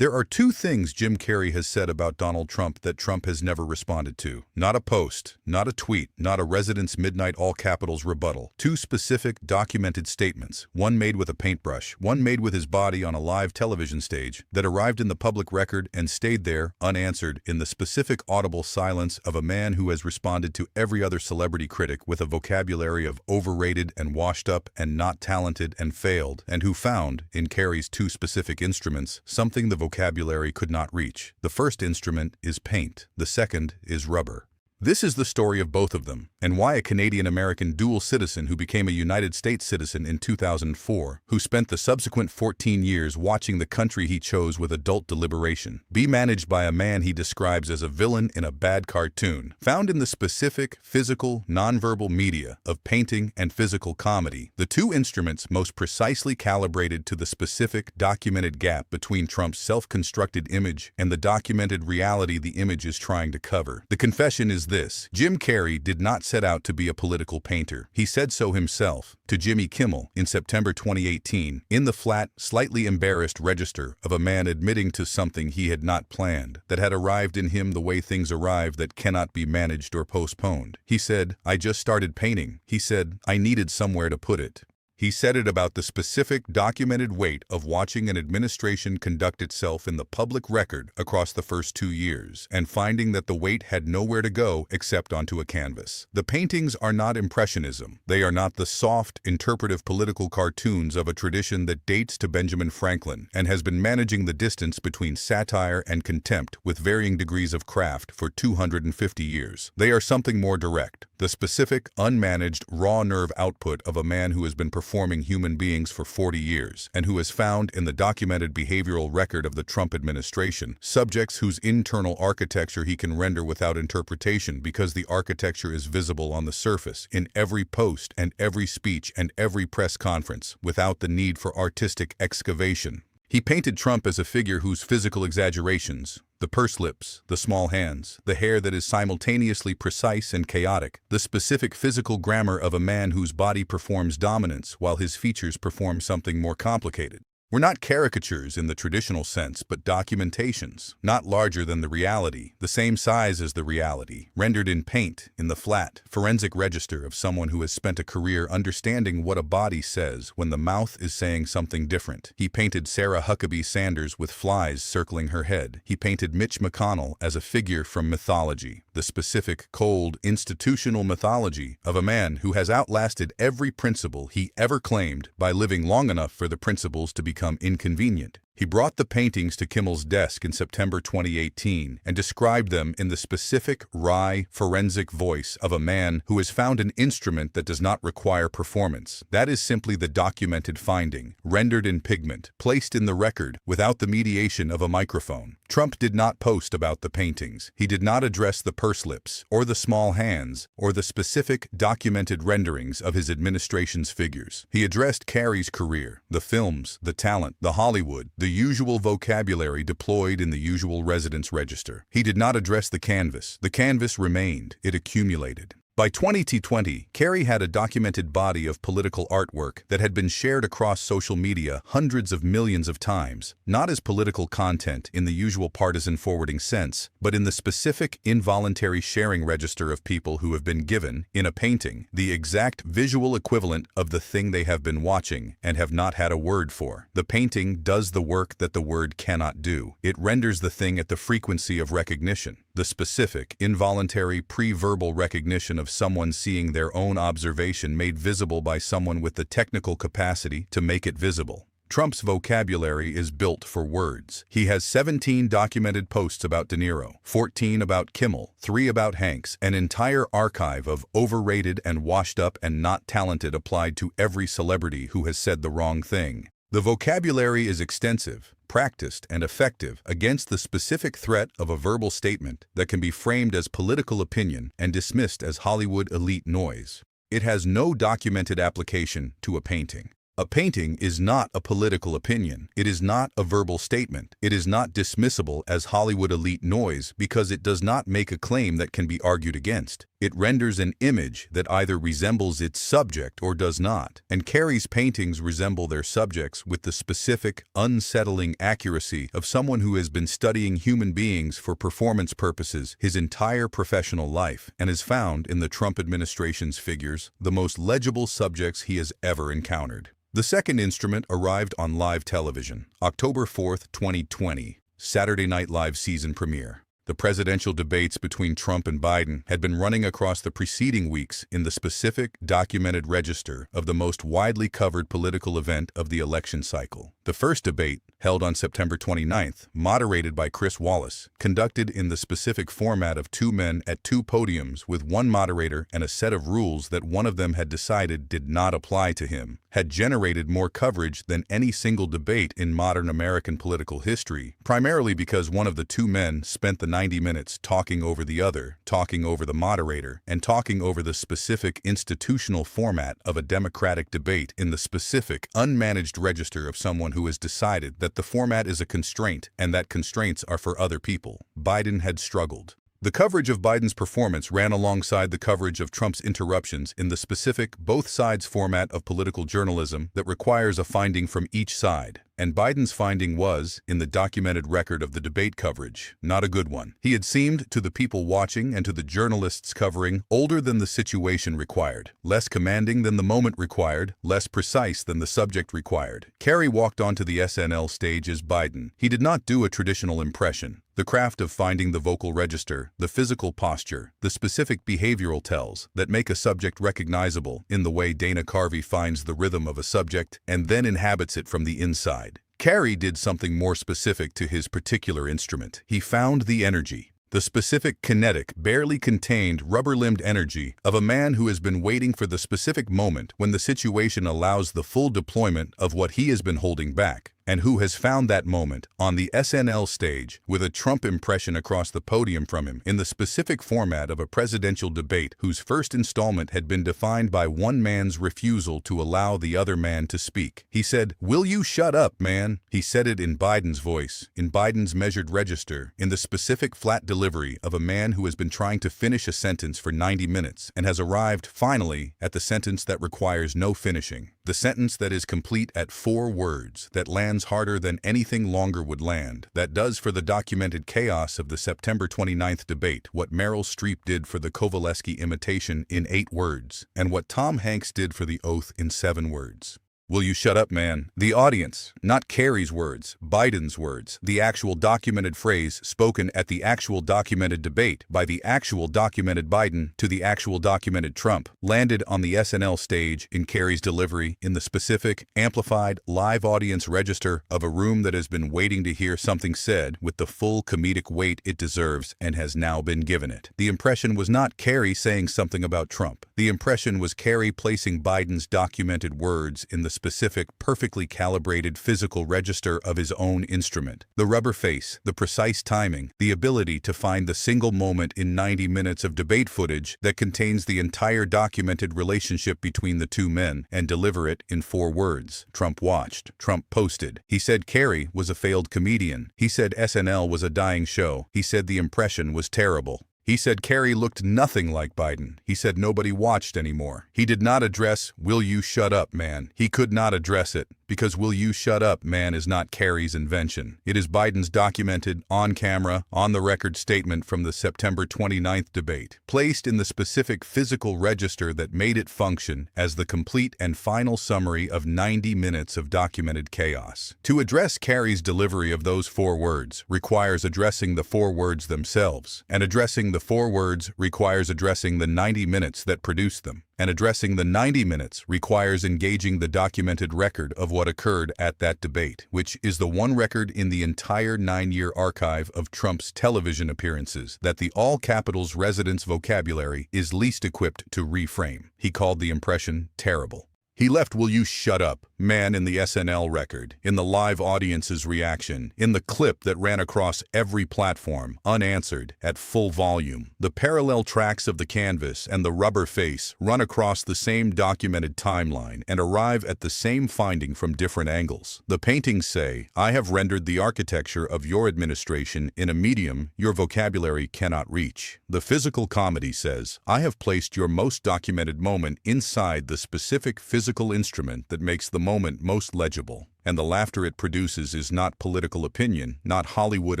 There are two things Jim Carrey has said about Donald Trump that Trump has never responded to. Not a post, not a tweet, not a Resident's Midnight all capitals rebuttal. Two specific, documented statements, one made with a paintbrush, one made with his body on a live television stage, that arrived in the public record and stayed there, unanswered, in the specific audible silence of a man who has responded to every other celebrity critic with a vocabulary of overrated and washed up and not talented and failed, and who found, in Carrey's two specific instruments, something the vocabulary could not reach. The first instrument is paint. The second is rubber. This is the story of both of them, and why a Canadian-American dual citizen who became a United States citizen in 2004, who spent the subsequent 14 years watching the country he chose with adult deliberation, be managed by a man he describes as a villain in a bad cartoon, found in the specific, physical, nonverbal media of painting and physical comedy, the two instruments most precisely calibrated to the specific, documented gap between Trump's self-constructed image and the documented reality the image is trying to cover. The confession is this: Jim Carrey did not set out to be a political painter. He said so himself to Jimmy Kimmel in September 2018, in the flat, slightly embarrassed register of a man admitting to something he had not planned, that had arrived in him the way things arrive that cannot be managed or postponed. He said, "I just started painting." He said, "I needed somewhere to put it." He said it about the specific, documented weight of watching an administration conduct itself in the public record across the first 2 years, and finding that the weight had nowhere to go except onto a canvas. The paintings are not impressionism. They are not the soft, interpretive political cartoons of a tradition that dates to Benjamin Franklin and has been managing the distance between satire and contempt with varying degrees of craft for 250 years. They are something more direct, the specific, unmanaged, raw nerve output of a man who has been performing human beings for 40 years, and who has found in the documented behavioral record of the Trump administration subjects whose internal architecture he can render without interpretation because the architecture is visible on the surface, in every post and every speech and every press conference, without the need for artistic excavation. He painted Trump as a figure whose physical exaggerations, the pursed lips, the small hands, the hair that is simultaneously precise and chaotic, the specific physical grammar of a man whose body performs dominance while his features perform something more complicated. We're not caricatures in the traditional sense, but documentations, not larger than the reality, the same size as the reality, rendered in paint, in the flat, forensic register of someone who has spent a career understanding what a body says when the mouth is saying something different. He painted Sarah Huckabee Sanders with flies circling her head. He painted Mitch McConnell as a figure from mythology, the specific, cold, institutional mythology of a man who has outlasted every principle he ever claimed by living long enough for the principles to become inconvenient. He brought the paintings to Kimmel's desk in September 2018 and described them in the specific, wry, forensic voice of a man who has found an instrument that does not require performance. That is simply the documented finding, rendered in pigment, placed in the record without the mediation of a microphone. Trump did not post about the paintings. He did not address the pursed lips, or the small hands, or the specific, documented renderings of his administration's figures. He addressed Carrey's career, the films, the talent, the Hollywood, the usual vocabulary deployed in the usual residence register. He did not address the canvas. The canvas remained. It accumulated. By 2020, Carrey had a documented body of political artwork that had been shared across social media hundreds of millions of times, not as political content in the usual partisan forwarding sense, but in the specific involuntary sharing register of people who have been given, in a painting, the exact visual equivalent of the thing they have been watching and have not had a word for. The painting does the work that the word cannot do. It renders the thing at the frequency of recognition, the specific, involuntary, pre-verbal recognition of someone seeing their own observation made visible by someone with the technical capacity to make it visible. Trump's vocabulary is built for words. He has 17 documented posts about De Niro, 14 about Kimmel, 3 about Hanks, an entire archive of overrated and washed up and not talented applied to every celebrity who has said the wrong thing. The vocabulary is extensive, practiced, and effective against the specific threat of a verbal statement that can be framed as political opinion and dismissed as Hollywood elite noise. It has no documented application to a painting. A painting is not a political opinion. It is not a verbal statement. It is not dismissible as Hollywood elite noise because it does not make a claim that can be argued against. It renders an image that either resembles its subject or does not, and Carrey's paintings resemble their subjects with the specific, unsettling accuracy of someone who has been studying human beings for performance purposes his entire professional life and has found in the Trump administration's figures the most legible subjects he has ever encountered. The second instrument arrived on live television, October 4, 2020, Saturday Night Live season premiere. The presidential debates between Trump and Biden had been running across the preceding weeks in the specific, documented register of the most widely covered political event of the election cycle. The first debate, held on September 29th, moderated by Chris Wallace, conducted in the specific format of two men at two podiums with one moderator and a set of rules that one of them had decided did not apply to him, had generated more coverage than any single debate in modern American political history, primarily because one of the two men spent the 90 minutes talking over the other, talking over the moderator, and talking over the specific institutional format of a democratic debate in the specific, unmanaged register of someone who has decided that the format is a constraint and that constraints are for other people. Biden had struggled. The coverage of Biden's performance ran alongside the coverage of Trump's interruptions in the specific both sides format of political journalism that requires a finding from each side. And Biden's finding was, in the documented record of the debate coverage, not a good one. He had seemed, to the people watching and to the journalists covering, older than the situation required, less commanding than the moment required, less precise than the subject required. Carrey walked onto the SNL stage as Biden. He did not do a traditional impression. The craft of finding the vocal register, the physical posture, the specific behavioral tells that make a subject recognizable in the way Dana Carvey finds the rhythm of a subject and then inhabits it from the inside. Carrey did something more specific to his particular instrument. He found the energy, the specific kinetic, barely contained, rubber-limbed energy of a man who has been waiting for the specific moment when the situation allows the full deployment of what he has been holding back, and who has found that moment on the SNL stage with a Trump impression across the podium from him in the specific format of a presidential debate whose first installment had been defined by one man's refusal to allow the other man to speak. He said, "Will you shut up, man?" He said it in Biden's voice, in Biden's measured register, in the specific flat delivery of a man who has been trying to finish a sentence for 90 minutes and has arrived, finally, at the sentence that requires no finishing. The sentence that is complete at 4 words, that lands harder than anything longer would land, that does for the documented chaos of the September 29th debate what Meryl Streep did for the Kovaleski imitation in 8 words, and what Tom Hanks did for the oath in 7 words. Will you shut up, man? The audience, not Carrey's words, Biden's words, the actual documented phrase spoken at the actual documented debate by the actual documented Biden to the actual documented Trump, landed on the SNL stage in Carrey's delivery in the specific, amplified, live audience register of a room that has been waiting to hear something said with the full comedic weight it deserves and has now been given it. The impression was not Carrey saying something about Trump. The impression was Carrey placing Biden's documented words in the specific, perfectly calibrated physical register of his own instrument. The rubber face, the precise timing, the ability to find the single moment in 90 minutes of debate footage that contains the entire documented relationship between the two men and deliver it in 4 words. Trump watched. Trump posted. He said Carrey was a failed comedian. He said SNL was a dying show. He said the impression was terrible. He said Carrey looked nothing like Biden. He said nobody watched anymore. He did not address, "Will you shut up, man?" He could not address it, because "Will you shut up, man" is not Carrey's invention. It is Biden's documented, on-camera, on-the-record statement from the September 29th debate, placed in the specific physical register that made it function as the complete and final summary of 90 minutes of documented chaos. To address Carrey's delivery of those 4 words requires addressing the 4 words themselves, and addressing the 4 words requires addressing the 90 minutes that produced them. And addressing the 90 minutes requires engaging the documented record of what occurred at that debate, which is the one record in the entire 9-year archive of Trump's television appearances that the all-capitals resident's vocabulary is least equipped to reframe. He called the impression terrible. He left "Will you shut up, man" in the SNL record, in the live audience's reaction, in the clip that ran across every platform, unanswered, at full volume. The parallel tracks of the canvas and the rubber face run across the same documented timeline and arrive at the same finding from different angles. The paintings say, "I have rendered the architecture of your administration in a medium your vocabulary cannot reach." The physical comedy says, "I have placed your most documented moment inside the specific physical instrument that makes the moment most legible." And the laughter it produces is not political opinion, not Hollywood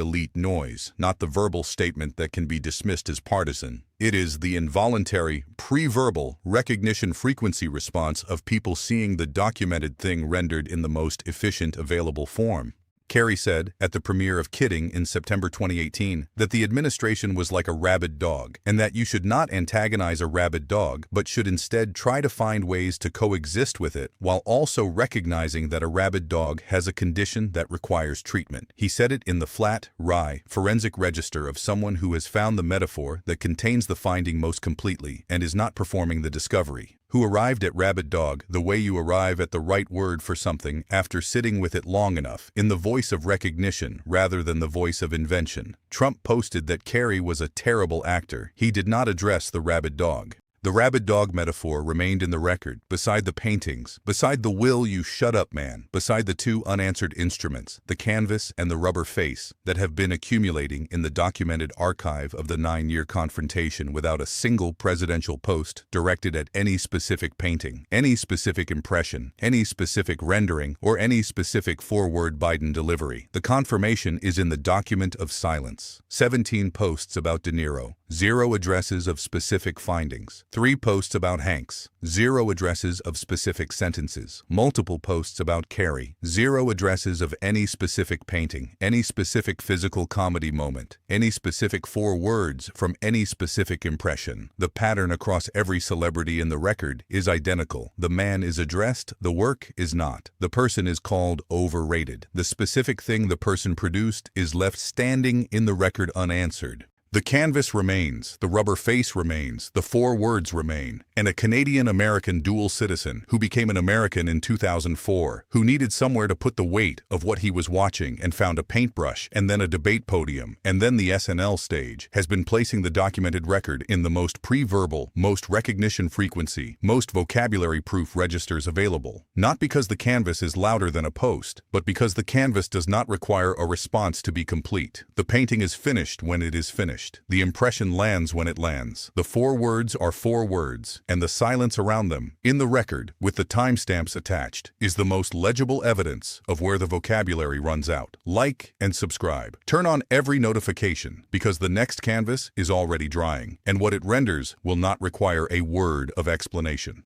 elite noise, not the verbal statement that can be dismissed as partisan. It is the involuntary, pre-verbal recognition frequency response of people seeing the documented thing rendered in the most efficient available form. Carrey said, at the premiere of Kidding in September 2018, that the administration was like a rabid dog, and that you should not antagonize a rabid dog, but should instead try to find ways to coexist with it, while also recognizing that a rabid dog has a condition that requires treatment. He said it in the flat, wry, forensic register of someone who has found the metaphor that contains the finding most completely and is not performing the discovery. Who arrived at rabid dog the way you arrive at the right word for something after sitting with it long enough, in the voice of recognition rather than the voice of invention. Trump posted that Carrey was a terrible actor. He did not address the rabid dog. The rabid dog metaphor remained in the record, beside the paintings, beside the "Will you shut up, man," beside the two unanswered instruments, the canvas and the rubber face, that have been accumulating in the documented archive of the 9-year confrontation without a single presidential post directed at any specific painting, any specific impression, any specific rendering, or any specific four-word Biden delivery. The confirmation is in the document of silence. 17 posts about De Niro, 0 addresses of specific findings. 3 posts about Hanks, 0 addresses of specific sentences. Multiple posts about Carrey, 0 addresses of any specific painting, any specific physical comedy moment, any specific 4 words from any specific impression. The pattern across every celebrity in the record is identical. The man is addressed, the work is not. The person is called overrated. The specific thing the person produced is left standing in the record unanswered. The canvas remains, the rubber face remains, the 4 words remain, and a Canadian-American dual citizen who became an American in 2004, who needed somewhere to put the weight of what he was watching and found a paintbrush and then a debate podium and then the SNL stage, has been placing the documented record in the most pre-verbal, most recognition frequency, most vocabulary-proof registers available. Not because the canvas is louder than a post, but because the canvas does not require a response to be complete. The painting is finished when it is finished. The impression lands when it lands. The 4 words are 4 words, and the silence around them, in the record, with the timestamps attached, is the most legible evidence of where the vocabulary runs out. Like and subscribe. Turn on every notification, because the next canvas is already drying, and what it renders will not require a word of explanation.